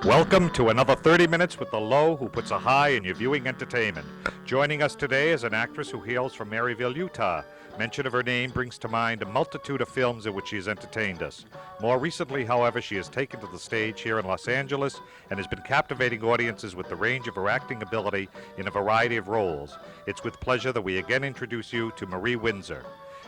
Welcome to another 30 Minutes with the Lowe, who puts a high in your viewing entertainment. Joining us today is an actress who hails from Maryville, Utah. Mention of her name brings to mind a multitude of films in which she has entertained us. More recently, however, she has taken to the stage here in Los Angeles and has been captivating audiences with the range of her acting ability in a variety of roles. It's with pleasure that we again introduce you to Marie Windsor.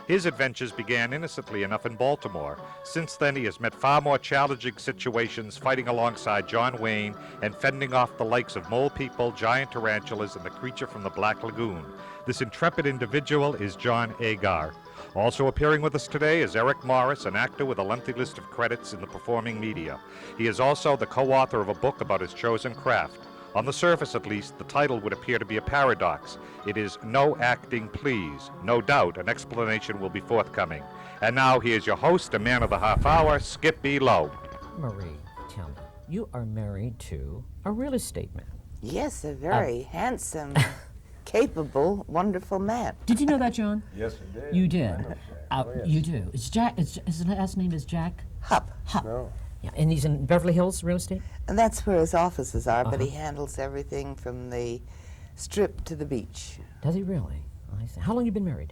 His adventures began innocently enough in Baltimore. Since then, he has met far more challenging situations, fighting alongside John Wayne and fending off the likes of mole people, giant tarantulas, and the creature from the Black Lagoon. This intrepid individual is John Agar. Also appearing with us today is Eric Morris, an actor with a lengthy list of credits in the performing media. He is also the co-author of a book about his chosen craft. On the surface, at least, the title would appear to be a paradox. It is No Acting, Please. No doubt an explanation will be forthcoming. And now here's your host, a man of the half hour, Skip B. Lowe. Marie, tell me, you are married to a real estate man. Yes, a very handsome, capable, wonderful man. Did you know that, John? Yes, I did. You did. Oh, yes. You do. It's Jack. His last name is Jack Hupp. Hupp. No. Yeah, and he's in Beverly Hills real estate. And that's where his offices are, but he handles everything from the strip to the beach. Does he really? I see. How long you been married?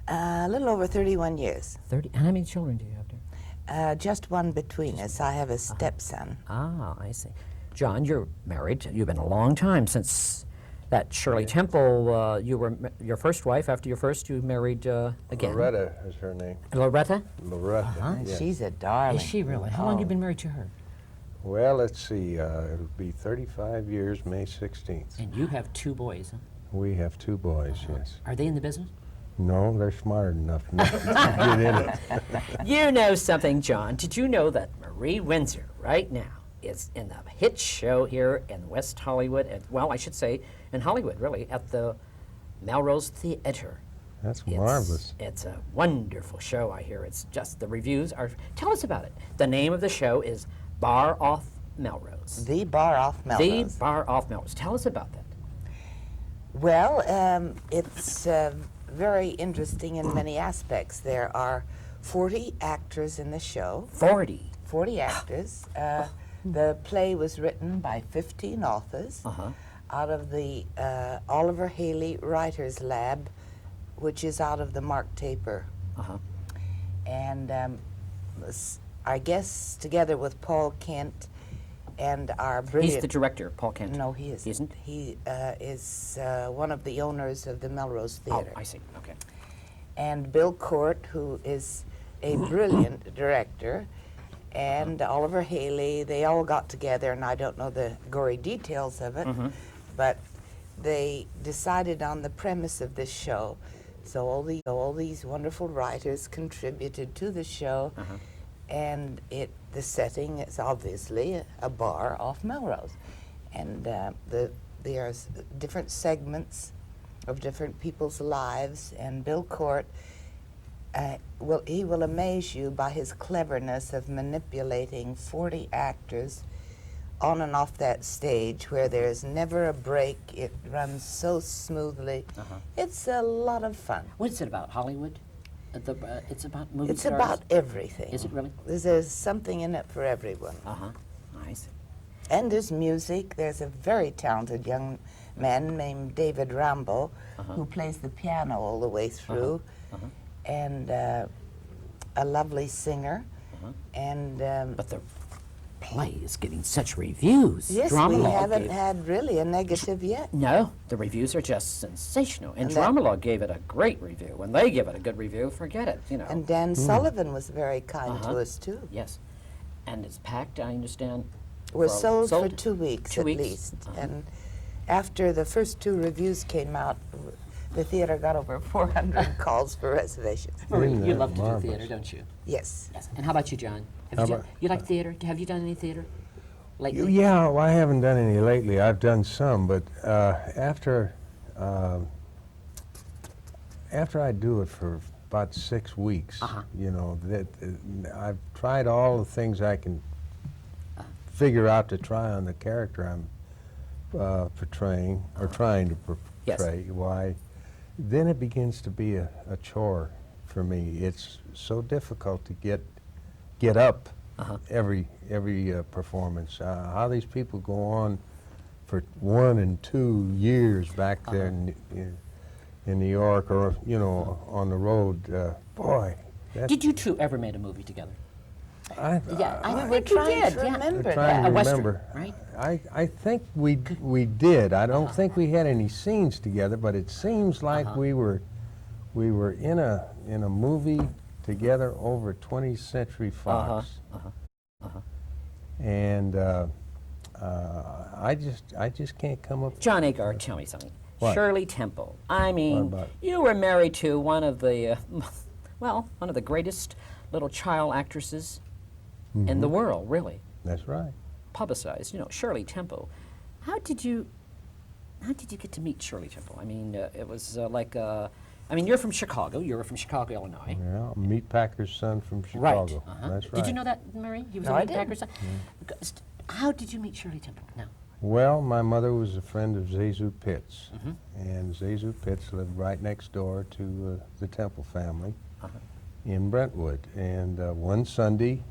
A little over 31 years. 30. And how many children do you have there? Just one between us. I have a stepson. Ah, I see. John, you're married. You've been a long time since that Shirley Temple. You were your first wife. After your first, you married again. Loretta is her name. Loretta? Loretta. Yeah. She's a darling. Is she really? How long you been married to her? Well, let's see. It'll be 35 years, May 16th. And you have two boys, huh? We have two boys, yes. Are they in the business? No, they're smart enough not to get in it. You know something, John. Did you know that Marie Windsor, right now, is in the hit show here in West Hollywood, well, I should say in Hollywood, really, at the Melrose Theater. That's marvelous. It's a wonderful show, I hear. It's just, the reviews are, tell us about it. The name of the show is Bar Off Melrose. The Bar Off Melrose. The Bar Off Melrose. Tell us about that. Well, it's very interesting in many aspects. There are 40 actors in the show. 40. 40 actors. The play was written by 15 authors out of the Oliver Haley Writers Lab, which is out of the Mark Taper. And I guess together with Paul Kent and our brilliant... He's the director, Paul Kent. No, he isn't. He isn't? He is one of the owners of the Melrose Theater. Oh, I see. Okay. And Bill Court, who is a brilliant director, and Oliver Haley. They all got together, and I don't know the gory details of it, but they decided on the premise of this show. So all these wonderful writers contributed to the show, and the setting is obviously a bar off Melrose. And there's different segments of different people's lives, and Bill Court, he will amaze you by his cleverness of manipulating 40 actors on and off that stage where there's never a break. It runs so smoothly. It's a lot of fun. What's it about? Hollywood? It's about movie It's stars? about everything. Is it really? There's something in it for everyone. I see. And there's music. There's a very talented young man named David Rambo who plays the piano all the way through, and a lovely singer. And But the play is getting such reviews. yes, Drama we Law haven't gave- had really a negative yet. No, the reviews are just sensational. And And Drama Law gave it a great review. When they give it a good review, forget it, you know. And Dan Sullivan was very kind to us too. Yes. And it's packed, I understand. We're for- sold for 2 weeks 2 at weeks? least. And after the first 2 reviews came out, the theater got over 400 calls for reservations. Marie, Isn't you that love to marvelous? do theater, don't you? Yes. Yes. And how about you, John? How about- You like theater? Have you done any theater lately? Yeah, well, I haven't done any lately. I've done some, but after I do it for about 6 weeks, you know, I've tried all the things I can figure out to try on the character I'm portraying or trying to portray. Why? Then it begins to be a chore for me. It's so difficult to get up every performance. How these people go on for 1 and 2 years back there in New York, or on the road. Boy, Did you two ever made a movie together? we're think you trying did, to yeah. remember trying that. to Western, remember. right? I think we did. I don't think we had any scenes together, but it seems like we were in a movie together over 20th Century Fox. And I just can't come up. John Agar, tell me something. What? Shirley Temple. I mean, about it? you were married to one of the, one of the greatest little child actresses in the world, really. That's right. Publicized, Shirley Temple. How did you get to meet Shirley Temple? I mean, it was you're from Chicago. You were from Chicago, Illinois. Yeah, meat packer's son from Right. Chicago. That's right. Did you know that, Marie? He was No, a I meat didn't. packer's son? How did you meet Shirley Temple? No. Well, my mother was a friend of Zazu Pitts, and Zazu Pitts lived right next door to the Temple family in Brentwood. And one Sunday,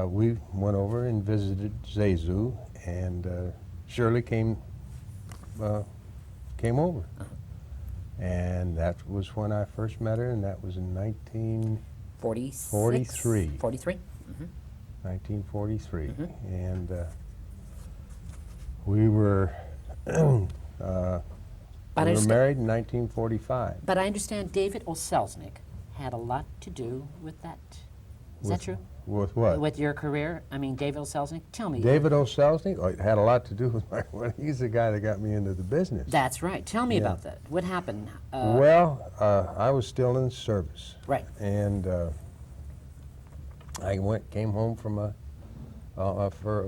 we went over and visited Zazu, and Shirley came over. And that was when I first met her, and that was in 43. 1943. And we were married in 1945. But I understand David Selznick had a lot to do with that. Is that true? With what? With your career? I mean, David Selznick? Tell me. David Selznick? Oh, it had a lot to do with he's the guy that got me into the business. That's right. Tell me about that. What happened? Well, I was still in service. Right. And I came home from a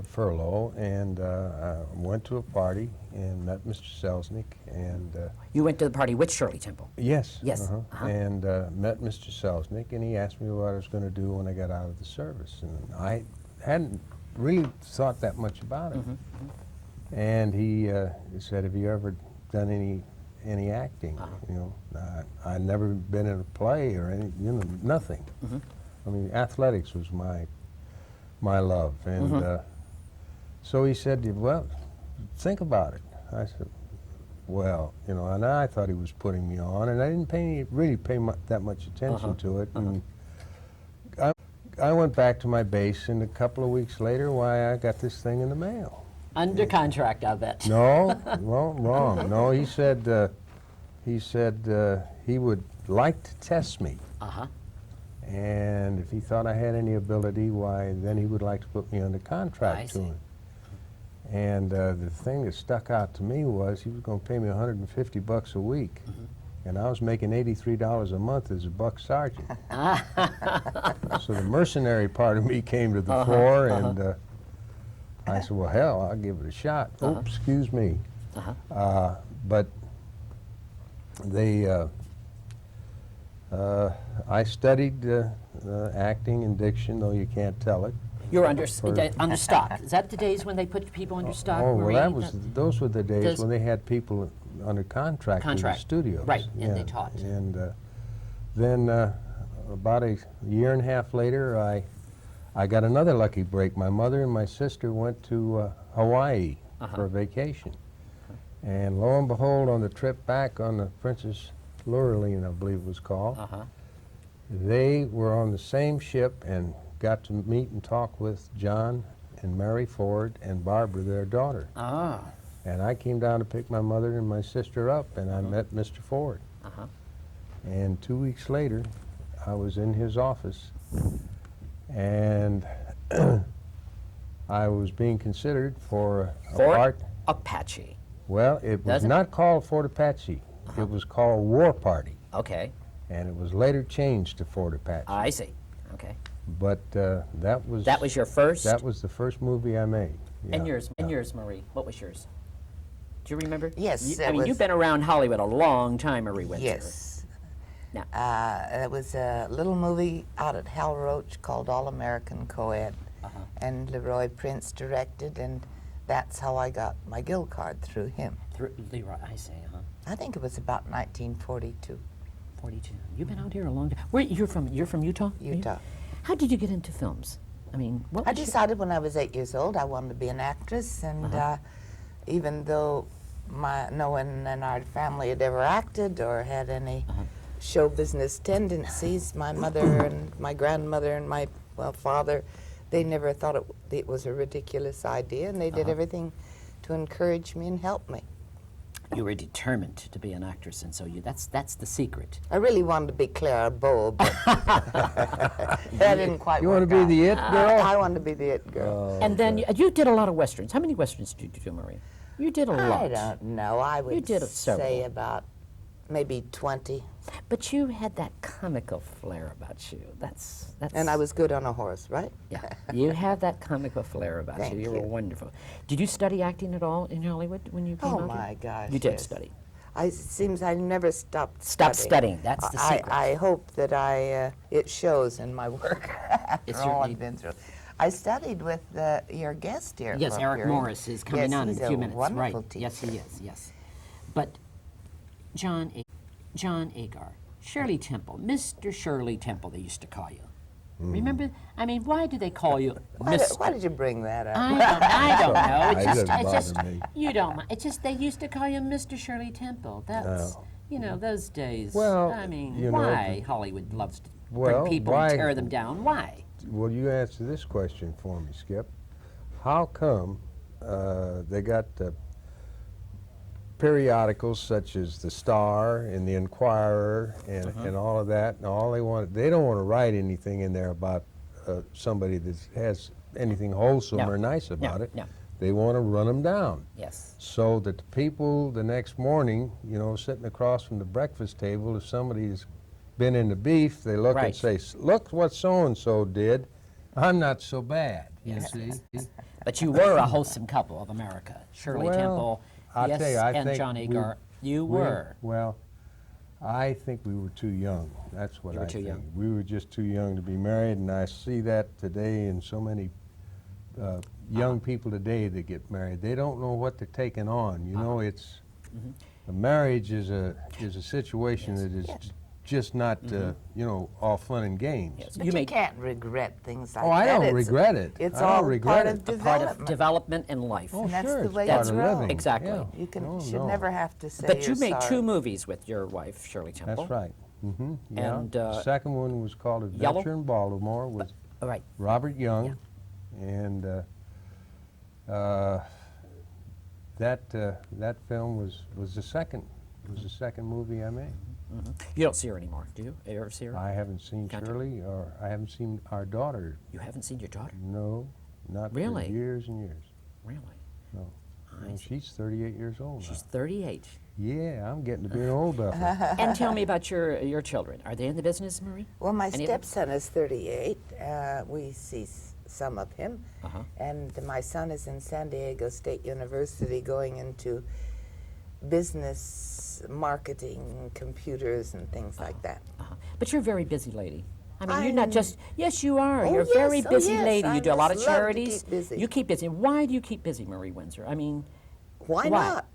furlough, and I went to a party and met Mr. Selznick, and You went to the party with Shirley Temple. yes, Yes. and met Mr. Selznick, and he asked me what I was going to do when I got out of the service, and I hadn't really thought that much about it. And he said, "Have you ever done any acting?" I'd never been in a play or any, nothing. I mean, athletics was my love, and so he said, "Well, think about it." I said, "Well, and I thought he was putting me on, and I didn't really pay that much attention to it." And I went back to my base, and a couple of weeks later, why, I got this thing in the mail. Under contract, I bet. No, well, wrong. No, he said he would like to test me. And if he thought I had any ability, why, then he would like to put me under contract I to see. him. And the thing that stuck out to me was he was going to pay me $150 a week. And I was making $83 a month as a buck sergeant. So the mercenary part of me came to the fore, and I said, "Well, hell, I'll give it a shot." Oops, excuse me. But they... I studied acting and diction, though you can't tell it. You're under stock. Is that the days when they put people under stock? Oh, well, Marie? those were the days Does- when they had people under contract in the Contract. studios. Right, and they taught. And then about a year and a half later, I got another lucky break. My mother and my sister went to Hawaii for a vacation. And lo and behold, on the trip back on the Princess Lurleen, I believe it was called, they were on the same ship and got to meet and talk with John and Mary Ford and Barbara, their daughter. And I came down to pick my mother and my sister up, and I met Mr. Ford. And 2 weeks later, I was in his office, and I was being considered for a part. Apache. Well, it was not called Fort Apache. It was called War Party. Okay. And it was later changed to Fort Apache. I see. Okay. But that was your first? That was the first movie I made. Yeah. And yours, Marie. What was yours? Do you remember? Yes, I it mean, was- you've been around Hollywood a long time, Marie Windsor. Yes. Now, It was a little movie out at Hal Roach called All American Co-ed, and Leroy Prince directed, and that's how I got my guild card through him. through Leroy, I see. I think it was about 1942. 42. You've been out here a long time. You're from Utah? Are you? Utah. How did you get into films? I mean, what I was your- decided when I was 8 years old I wanted to be an actress, and even though no one in our family had ever acted or had any show business tendencies, my mother and my grandmother and my father, they never thought it was a ridiculous idea, and they did everything to encourage me and help me. You were determined to be an actress, and so that's the secret. I really wanted to be Clara Bow, but that didn't quite You work want to be out. the it girl? I wanted to be the it girl. And then you did a lot of westerns. How many westerns did you do, Marie? You did a lot. I don't know. I would did say several. about maybe 20. But you had that comical flair about you. That's And I was good on a horse, right? yeah. You had that comical flair about Thank you. You were you. wonderful. Did you study acting at all in Hollywood when you came Oh out here? my gosh, You did yes. study. It seems I never stopped Stop studying. That's the secret. I hope that it shows in my work after It all I've certainly- been through. I studied with your guest here. Yes, for a Eric period. Morris is coming Yes, on in he's a few minutes. Wonderful Right. teacher. Yes, he is. Yes. But John Agar, Shirley Temple, Mr. Shirley Temple, they used to call you. Remember? I mean, why do they call you Mr.? Why did you bring that up? I don't know. It doesn't It's just bother me. you don't mind. It's just they used to call you Mr. Shirley Temple. That's Oh. those days. Well, I mean, you know, why Hollywood loves to well, bring people why- and tear them down? Why? Well, you answer this question for me, Skip. How come they got periodicals such as the Star and the Inquirer and all of that, and they don't want to write anything in there about somebody that has anything wholesome No. or nice about No, it. no. They want to run them down. Yes. So that the people the next morning, sitting across from the breakfast table, if somebody's been in the beef, they look and Right. say, look what so-and-so did. I'm not so bad, you Yes, see. But you were a wholesome couple of America. Shirley Well, Temple, I'll yes, tell you, I and think John we- Agar. You we- were. Well, I think we were too young. That's what You were I too think. young. We were just too young to be married, and I see that today in so many young people today that get married. They don't know what they're taking on. It's a marriage is a situation that is just not all fun and games. Yes. But you can't regret things like Oh, that. I don't It's- regret it. It's I don't all regret part it. of A part development. of development in life. Oh, And that's sure, the it's way part it's of wrong. living. Exactly. Yeah. You No, should no. never have to say But you you're made sorry. two movies with your wife, Shirley Temple. That's right. Yeah. And, the second one was called Adventure Yellow? in Baltimore with All right. Robert Young, and that film was the second movie I made. You don't see her anymore, do you? You ever see her? I haven't seen Gotcha. Shirley, or I haven't seen our daughter. You haven't seen your daughter? No, not Really? for years and years. Really? No. I No, see. she's 38 years old She's now. 38. Yeah, I'm getting to be an old duffer. And tell me about your children. Are they in the business, Marie? Well, my Any of them? stepson is 38. We see some of him. Uh-huh. And my son is in San Diego State University going into business, marketing, computers, and things like that. Uh-huh. But you're a very busy lady. I mean, you're I'm- not just, yes, you are. Oh, You're a very yes, oh, busy yes, lady. You I do a lot of just love to charities. keep busy. You keep busy. Why do you keep busy, Marie Windsor? I mean, Why Why? not?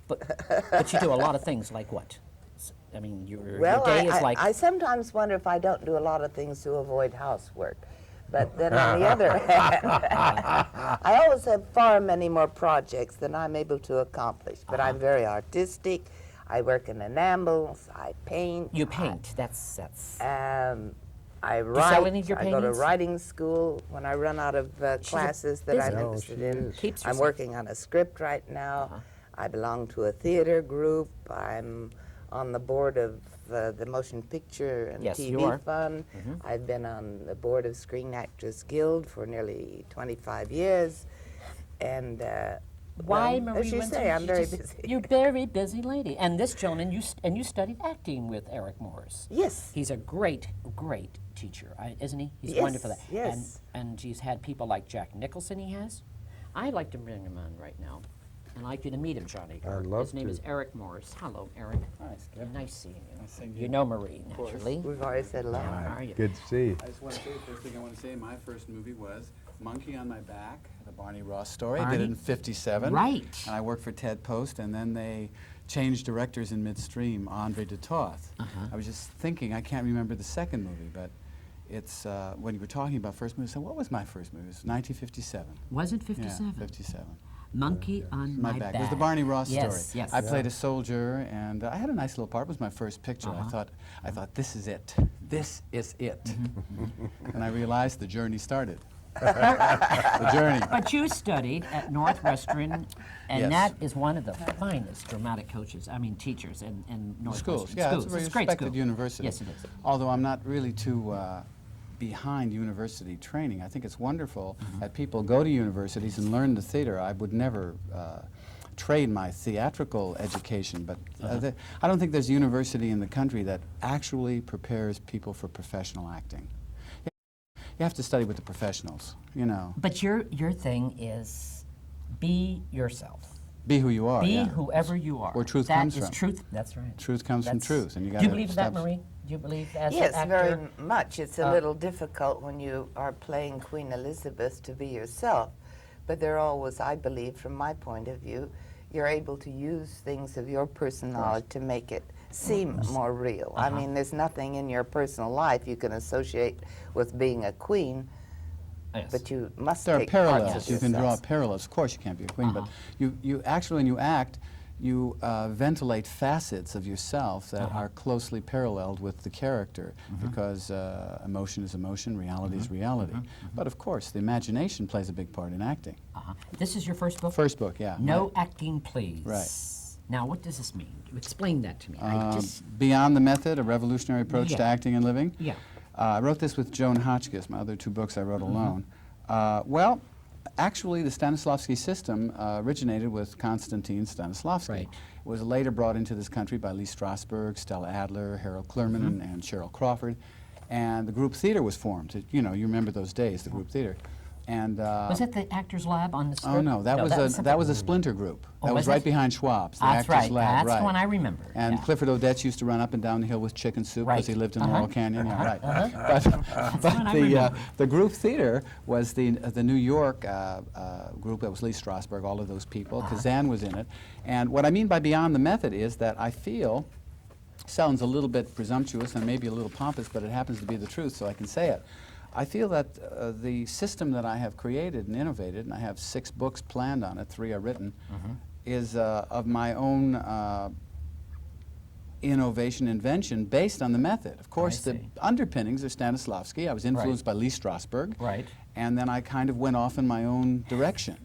but you do a lot of things like what? I mean, your Well, day is like, I sometimes wonder if I don't do a lot of things to avoid housework. But then on the other hand, I always have far many more projects than I'm able to accomplish. But I'm very artistic. I work in enamels. I paint. you paint. That's I you write. sell any of your I go to paintings? writing school when I run out of classes that I'm busy- Oh, interested she in. is. Keeps I'm herself- working on a script right now. I belong to a theater group. I'm on the board of the Motion Picture and Yes, you TV are. Fund. I've been on the board of Screen Actors Guild for nearly 25 years. And why, well, Marie as you Windsor? say, I'm You very just- busy. You're a very busy lady. And this gentleman, you studied acting with Eric Morris. Yes. He's a great teacher, isn't he? He's Yes, wonderful. yes. And he's had people like Jack Nicholson. He has. I'd like to bring him on right now, and I'd like you to meet him, Johnny. I'd love His name to. is Eric Morris. Hello, Eric. Hi, Skip. Nice seeing you. Nice seeing You you. know Marie, naturally. We've already said hello. How are you? Good to see you. I just want to say, the first thing I want to say, my first movie was Monkey on My Back, the Barney Ross story. I did Barney? it in '57. Right. And I worked for Ted Post, and then they changed directors in midstream, Andre de Toth. I was just thinking, I can't remember the second movie, but it's when you were talking about first movie, so what was my first movie? It was 1957. Was it 57? Yeah, 57. Monkey on my back. It was the Barney Ross Yes, story. yes. I played a soldier, and I had a nice little part. It was my first picture. Uh-huh. I thought, this is it. This is it. And I realized the journey started. The journey. But you studied at Northwestern, and Yes. that is one of the finest dramatic teachers in Northwestern. Schools, yeah, it's a very great respected school. university. Yes, it is. Although I'm not really too behind university training. I think it's wonderful that people go to universities and learn the theater. I would never trade my theatrical education, but I don't think there's a university in the country that actually prepares people for professional acting. You have to study with the professionals, you know. But your thing is be yourself. Be who you are. Be yeah. whoever you are. Where truth That comes is from. truth. That's right. Truth comes from truth, and you got Do to you believe that, Marie? Do you believe as Yes, an actor? very much. It's a little difficult when you are playing Queen Elizabeth to be yourself, but they're always, I believe, from my point of view, you're able to use things of your personality to make it seem more real. I mean, there's nothing in your personal life you can associate with being a queen, Yes. but you must There are take parts parallels. of You can draw yourself. parallels. Of course, you can't be a queen, but you actually, when you act, you ventilate facets of yourself that are closely paralleled with the character, because emotion is emotion, reality is reality. But of course, the imagination plays a big part in acting. This is your first book? First book, yeah. No acting, please. Right. Now, what does this mean? Explain that to me. I just, Beyond the Method, a revolutionary approach to Yeah. acting and living. yeah. I wrote this with Joan Hotchkiss. My other two books I wrote alone. Well, actually, the Stanislavski system originated with Konstantin Stanislavski. Right. It was later brought into this country by Lee Strasberg, Stella Adler, Harold Klerman, and Cheryl Crawford. And the group theater was formed. You know, you remember those days, the group theater. And Was that the Actors Lab on the script? oh no, that was something- a splinter group. Oh, That was was right it? behind Schwab's. The That's Actors right. Lab, That's right. the one I remember. And yeah. Clifford Odets used to run up and down the hill with chicken soup because Right. he lived in Laurel Canyon. Yeah, right. But one I remember. the group theater was the New York group that was Lee Strasberg, all of those people. Kazan was in it. And what I mean by beyond the method is that I feel, sounds a little bit presumptuous and maybe a little pompous, but it happens to be the truth, so I can say it. I feel that the system that I have created and innovated, and I have 6 books planned on it, 3 are written, is of my own innovation, invention based on the method. Of course, the see. underpinnings are Stanislavski. I was influenced by Lee Strasberg. Right. And then I kind of went off in my own direction.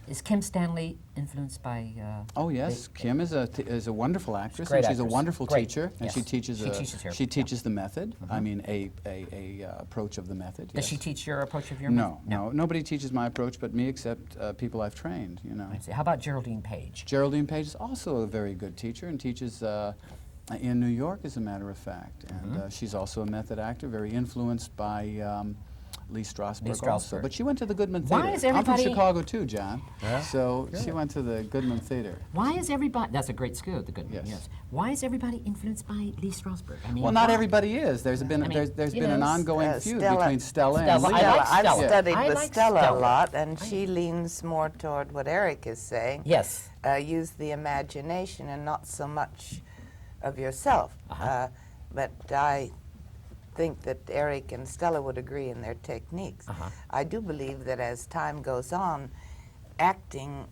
Is Kim Stanley influenced by... Oh yes, Kim is a wonderful actress, Great and she's a actress. wonderful Great, teacher, and yes. she teaches She teaches here, the method. I mean, a approach of the method. Does yes. she teach your approach of your No, method? no, nobody teaches my approach but me, except people I've trained. You know, I see. How about Geraldine Page? Geraldine Page is also a very good teacher and teaches in New York, as a matter of fact, and she's also a method actor, very influenced by. Lee Strasberg also. Strasberg. But she went to the Goodman Why Theater. is I'm from everybody- Chicago too, John. Yeah? So she went to the Goodman Theater. Why is everybody... That's a great school, the good one, Yes. yes. Why is everybody influenced by Lee Strasberg? I mean, Well, not why? everybody is. There's been I mean, there's you been an know, ongoing feud Stella- between Stella and Stella, Lee. I like I've Stella. studied I with like Stella Stella. a lot, and she leans more toward what Eric is saying. Yes. Use the imagination and not so much of yourself. But I think that Eric and Stella would agree in their techniques. I do believe that as time goes on, acting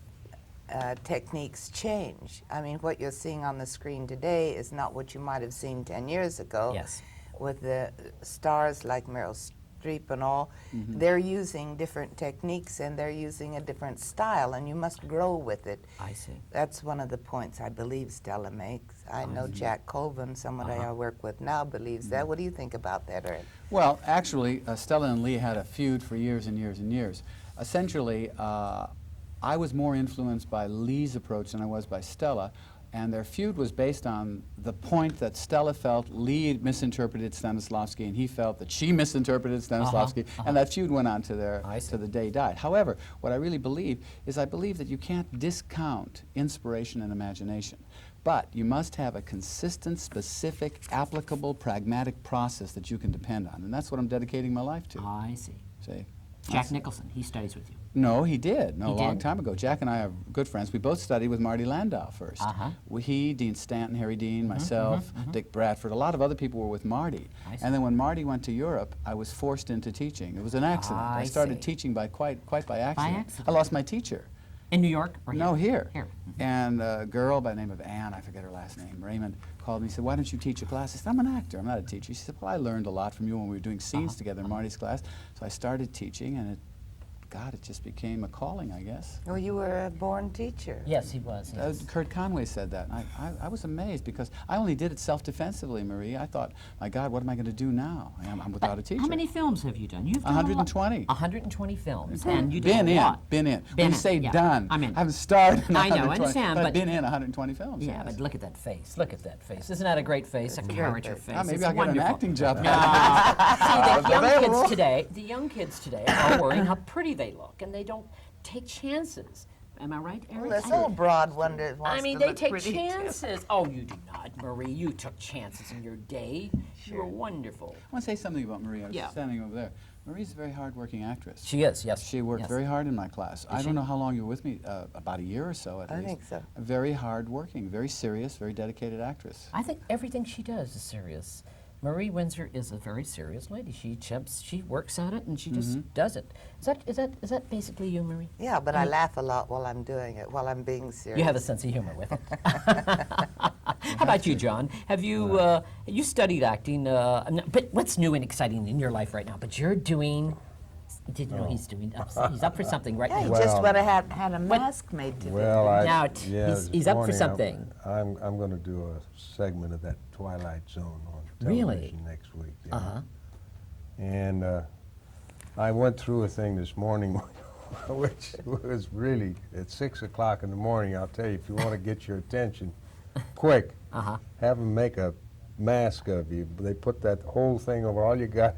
techniques change. I mean, what you're seeing on the screen today is not what you might have seen 10 years ago. Yes. With the stars like Meryl Streep and all, they're using different techniques and they're using a different style, and you must grow with it. I see. That's one of the points I believe Stella makes. I know Jack Colvin, somebody I work with now, believes that. What do you think about that, Eric? Well, actually, Stella and Lee had a feud for years and years and years. Essentially, I was more influenced by Lee's approach than I was by Stella, and their feud was based on the point that Stella felt Lee misinterpreted Stanislavski, and he felt that she misinterpreted Stanislavski, and that feud went on to the day he died. However, what I really believe is I believe that you can't discount inspiration and imagination, but you must have a consistent, specific, applicable, pragmatic process that you can depend on, and that's what I'm dedicating my life to. I see. See? Jack Nicholson, he studies with you. No, he did. No, He a long did? time ago. Jack and I are good friends. We both studied with Marty Landau first. Uh-huh. He, Dean Stanton, Harry Dean, myself, Dick Bradford, a lot of other people were with Marty. I see. And then when Marty went to Europe, I was forced into teaching. It was an accident. I I started see. teaching by quite by accident. accident. I lost my teacher. In New York? Or No, here. Here. And a girl by the name of Anne, I forget her last name, Raymond, called me and said, "Why don't you teach a class?" I said, "I'm an actor, I'm not a teacher." She said, "Well, I learned a lot from you when we were doing scenes together in Marty's class." So I started teaching, and it just became a calling, I guess. Well, you were a born teacher. Yes, he was. Yes. Kurt Conway said that. And I was amazed because I only did it self-defensively, Marie. I thought, my God, what am I going to do now? I'm without a teacher. How many films have you done? You've done a lot. 120. 120 films, and you did Been a in, lot. been in. Been When you in, say yeah. done, I'm in. I haven't started in I know, I 120, understand, but but- I've been in 120 films. Yeah, yes. but look at that face. Look at that face. Isn't that a great face? A character face. Maybe It's I'll get wonderful. an acting job. See, the young available. kids today, are worrying how pretty they look, and they don't take chances. Am I right, Eric? Well, this old broad one that wants I mean, to they look take pretty, too. chances. Oh, you do not, Marie. You took chances in your day. You were wonderful. I want to say something about Marie. I was Yeah. standing over there. Marie's a very hard-working actress. She is, yes. She worked yes. very hard in my class. I she? don't know how long you were with me, about a year or so at I least. think so. Very hard-working, very serious, very dedicated actress. I think everything she does is serious. Marie Windsor is a very serious lady. She works at it and she just does it. Is that basically you, Marie? Yeah, but I laugh a lot while I'm doing it, while I'm being serious. You have a sense of humor with it. How about you, John? Have you you studied acting? But what's new and exciting in your life right now? But you're doing. Did you know he's doing? He's up for something right Yeah, he now. just Well- went ahead had a mask made to Well, him. Now yeah, he's this up for morning something. I'm going to do a segment of that Twilight Zone on Really? television next week. Yeah. Uh-huh. And I went through a thing this morning, which was really at 6 o'clock in the morning. I'll tell you, if you want to get your attention, quick, have them make a mask of you. They put that whole thing over. All you got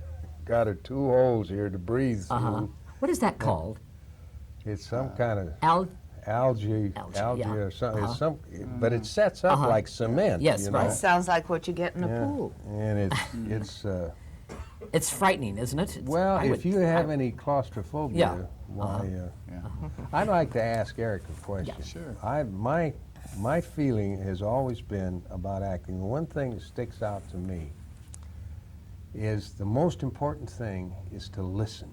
are two holes here to breathe through. What is that called? It's some kind of Algae, algae yeah. or something. It's but it sets up like cement. Yes, you right. know? It sounds like what you get in a Yeah. pool. And it's It's frightening, isn't it? well, I if would- you have any claustrophobia, Yeah. why? Yeah. I'd like to ask Eric a question. Yeah, sure. My feeling has always been about acting. The one thing that sticks out to me is the most important thing is to listen.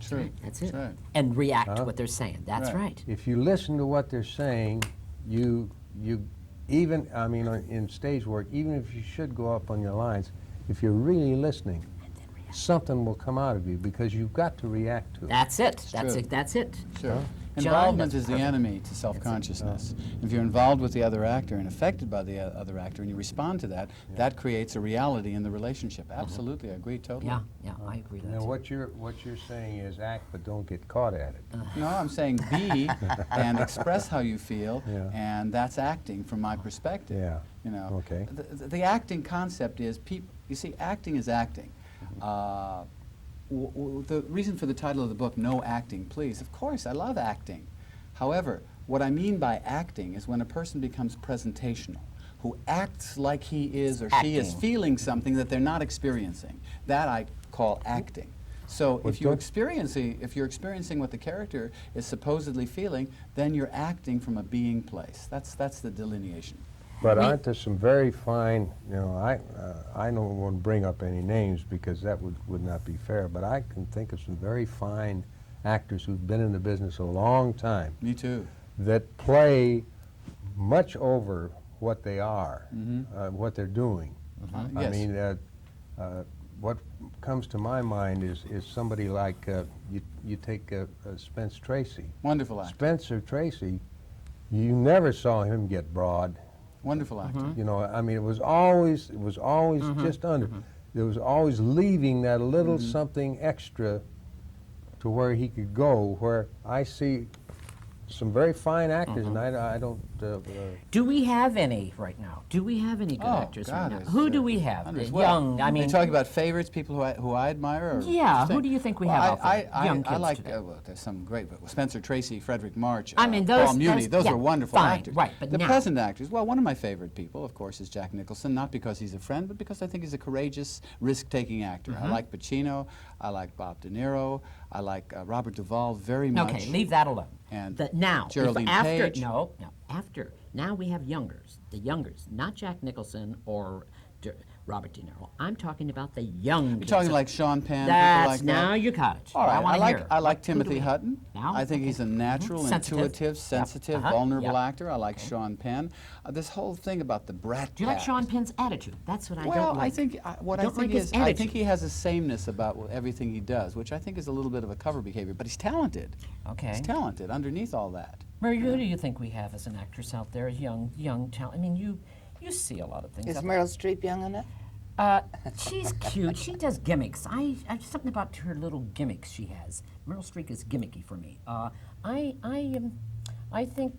True. That's it. right. And react to Huh? what they're saying. That's Right. right. If you listen to what they're saying, you even, I mean, in stage work, even if you should go up on your lines, if you're really listening, something will come out of you because you've got to react to it. That's it. That's true. it. That's it. Sure. John, Involvement that's is the perfect. enemy to self-consciousness. If you're involved with the other actor and affected by the other actor and you respond to that, that creates a reality in the relationship. Absolutely, I agree totally. Yeah, yeah, I agree with Now, that. what you're saying is act, but don't get caught at it. No, I'm saying be and express how you feel, Yeah. and that's acting from my perspective. Yeah. You know, Okay. the acting concept is you see, acting is acting. The reason for the title of the book, No Acting, Please, of course, I love acting. However, what I mean by acting is when a person becomes presentational, who acts like he is or she is Acting. feeling something that they're not experiencing. That I call acting. So But if you're don't- experiencing what the character is supposedly feeling, then you're acting from a being place. That's the delineation. But aren't there some very fine, I don't want to bring up any names because that would not be fair, but I can think of some very fine actors who've been in the business a long time Me too. that play much over what they are, what they're doing. I Yes. mean, what comes to my mind is somebody like, you take Spence Tracy. Wonderful actor. Spencer Tracy, you never saw him get broad. Wonderful actor. You know, I mean, it was always just under. There was always leaving that little something extra to where he could go. Where I see some very fine actors, and I don't. Do we have any right now? Do we have any good Oh, actors God, right now? there's, Who do we have? hundreds. The Well, young, I mean, you're talking about favorites, people who I admire? Or Yeah, just who do you think we well, have out there? Young I kids like, today. well, there's some great, but Spencer Tracy, Frederick March, I mean, Paul those- Muni, those yeah, are wonderful fine, actors. right, but the now- present actors, well, one of my favorite people, of course, is Jack Nicholson, not because he's a friend, but because I think he's a courageous, risk-taking actor. Mm-hmm. I like Pacino, I like Bob De Niro, I like Robert Duvall very much. okay, leave that alone. And Now, if Geraldine after, Page. no, after, now we have youngers, the youngers, not Jack Nicholson or Robert De Niro. I'm talking about the young You're kids. talking like Sean Penn, That's, people like now that. you got it. All right, wanna hear. I like Who do Timothy we- Hutton. Now? I think he's a natural, Sensitive. intuitive, Yep. sensitive, Uh-huh. vulnerable Yep. actor. I like Sean Penn. This whole thing about the brat Do you like pack. Sean Penn's attitude? That's what I Well, don't like. I think what I Don't think like his is I think attitude. he has a sameness about everything he does, which I think is a little bit of a cover behavior. But he's talented. Okay. He's talented underneath all that. Mary, who do you think we have as an actress out there, young talent? I mean, you see a lot of things. Is out Meryl Streep young enough? She's cute. She does gimmicks. I something about her little gimmicks she has. Meryl Streep is gimmicky for me. I think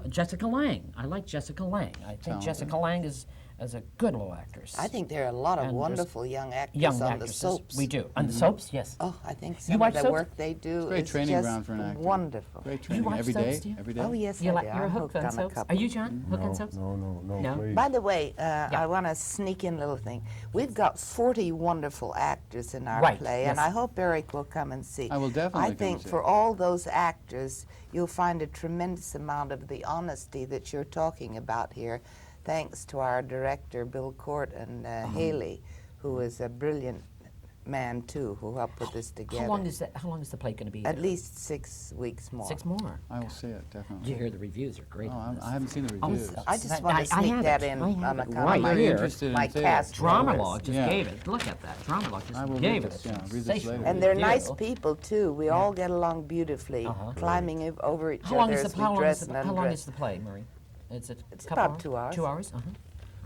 Jessica Lange. I like Jessica Lange. I think Talented. Jessica Lange is a good little actress. I think there are a lot of And there's wonderful young actors young on actresses. the soaps. We do on the soaps. Yes. Oh, I think You some watch of the soaps? work they do Great is training just ground for an actor. wonderful. Great training watch every soaps, day. do you? Every day. Oh yes, You I like do. you're I'm hooked on a soaps. couple. Are you, John? Hooked on soaps? No? Please. By the way, I want to sneak in a little thing. We've got 40 wonderful actors in our Right, play, yes. and I hope Eric will come and see. I will definitely I come and think see. for all those actors, you'll find a tremendous amount of the honesty that you're talking about here, thanks to our director, Bill Court, and Haley, who is a brilliant man, too, who helped put this together. How long is the play going to be? At there? least 6 weeks more. 6 more. I will see it definitely. Did you hear the reviews are great? Oh, on this. I haven't seen the Oh, reviews. I just want to I sneak have that it. in I have on it account right of my, very here. interested in my theater. cast Drama members. Log just Yeah. gave it. Look at that. Drama Log I will just read gave it. this, yeah, read this Sensational later. And they're review. nice people, too. We all get along beautifully, climbing over each How long other is as the we how long dress is and the, how long undress. is the play, Marie? It's It's couple about 2 hours. 2 hours.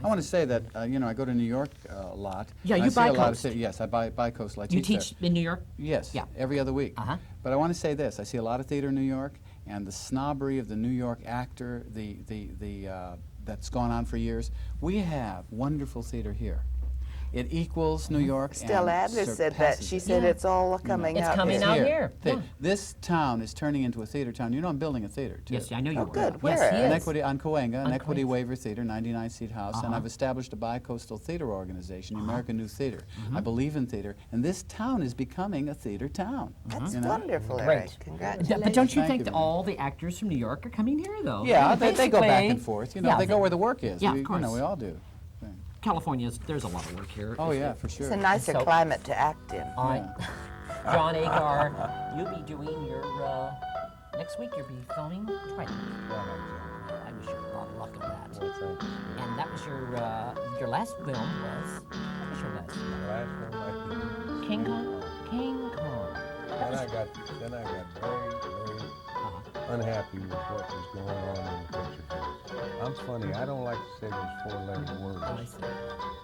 I want to say that I go to New York a lot. Yeah, and you I see a lot of bi-coast. yes, I bi-coast. I You teach there. teach in New York? Yes, Yeah. every other week. Uh-huh. But I want to say this: I see a lot of theater in New York, and the snobbery of the New York actor, that's gone on for years. We have wonderful theater here. It equals New York. Stella and Adler said that. surpasses She it. said Yeah. it's all coming It's out coming here. out here. Thi- Yeah. This town is turning into a theater town. You know, I'm building a theater too. Yes, I know you Oh, were. good. Yes, Where? he An An is. equity on Cahuenga, an On equity Cahuenga. waiver theater, 99-seat house, and Uh-huh. I've established a bi-coastal theater organization, the American New Theater. I believe in theater, and this town is becoming a theater town. That's you know? wonderful, Great. Eric. Congratulations. But don't you Thank think you that very much. all the actors from New York are coming here, though? Yeah, they go back basically- and forth. You know, Yeah, they go where the work is. Yeah, of we, course. we all do. California's, there's a lot of work here. Oh yeah, for sure. It's a nicer So- climate to act in. All right. John Agar, you'll be doing your, next week you'll be filming Twilight. I wish you a lot of luck on that. And that was your last film was, what was your last film? King Kong? King Kong. Then I got very unhappy with what was going on in the picture business. I'm funny. I don't like to say those 4-letter words. Oh, I see.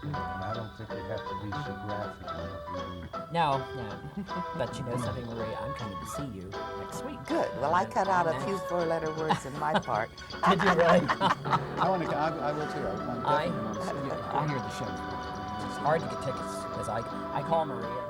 And I don't think they have to be so graphic in what we do. No. But you know something, Maria, I'm coming to see you next week. Good. Well, I cut out a few 4-letter words in my part. Did you really? I want to. I will too. I definitely want to see it. I hear the show. It's hard to get tickets because I call Maria.